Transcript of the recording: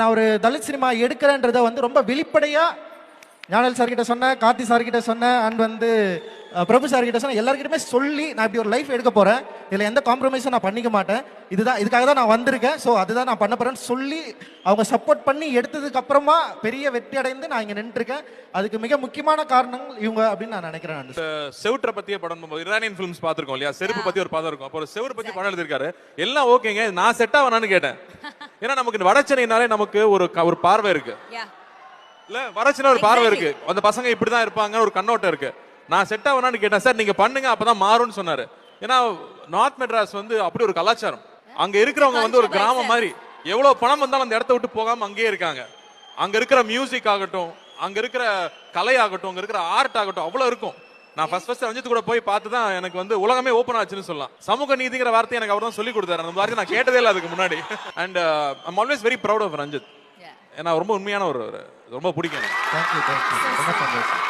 நான் ஒரு தலித் சினிமா எடுக்கிறேன்றதை வந்து ரொம்ப வெளிப்படையா ஞானல் சார் கிட்ட சொன்னேன், கார்த்தி சார் கிட்ட சொன்னேன், அண்ட் வந்து பிரபு சார் கிட்ட சொன்னேன். எல்லாருக்கிட்டுமே சொல்லி நான் இப்படி ஒரு லைஃப் எடுக்க போறேன், இதுல எந்த காம்ப்ரமைஸும் நான் பண்ணிக்க மாட்டேன், இதுக்காக தான் நான் வந்திருக்கேன், ஸோ அதுதான் நான் பண்ண போறேன்னு சொல்லி அவங்க சப்போர்ட் பண்ணி எடுத்ததுக்கு அப்புறமா பெரிய வெற்றி அடைந்து நான் இங்க நின்றுருக்கேன். அதுக்கு மிக முக்கியமான காரணங்கள் இவங்க அப்படின்னு நான் நினைக்கிறேன். செவுற்ற பத்தியே படம் இரானியன் ஃபிலிம்ஸ் பார்த்திருக்கோம் இல்லையா, செருப்பு பத்தி ஒரு படம் இருக்கும். அப்போ செவுறு பத்தி படம் எழுதிருக்காரு. எல்லாம் ஓகேங்க, நான் செட் ஆவேனான்னு கேட்டேன். ஏன்னா நமக்கு வடச்சென்னைனாலே நமக்கு ஒரு பார்வை இருக்கு இல்ல, வடச்சென்னை ஒரு பார்வை இருக்கு, அந்த பசங்க இப்படிதான் இருப்பாங்க ஒரு கண்ணோட்டம் இருக்கு. நான் செட் ஆவேனான்னு கேட்டேன். சார் நீங்க பண்ணுங்க அப்பதான் மாறும்னு சொன்னாரு. ஏன்னா நார்த் மெட்ராஸ் வந்து அப்படி ஒரு கலாச்சாரம், அங்க இருக்கிறவங்க வந்து ஒரு கிராமம் மாதிரி, எவ்வளவு பணம் வந்தாலும் அந்த இடத்த விட்டு போகாம அங்கேயே இருக்காங்க. அங்க இருக்கிற மியூசிக் ஆகட்டும், அங்க இருக்கிற கலை ஆகட்டும், அங்க இருக்கிற ஆர்ட் ஆகட்டும் அவ்வளவு இருக்கும். நான் ஃபர்ஸ்ட் ரஞ்சித் கூட போய் பார்த்து தான் எனக்கு வந்து உலகமே ஓப்பன் ஆச்சுன்னு சொல்லலாம். சமூக நீதிங்கிற வார்த்தை எனக்கு அவர் தான் சொல்லி கொடுத்தாரு. அந்த வார்த்தை நான் கேட்டதே இல்லை அதுக்கு முன்னாடி. And I'm always very proud of Ranjith. ஏன்னா ரொம்ப உண்மையான ரொம்ப பிடிக்கும். தேங்க்யூ ரொம்ப சந்தோஷம்.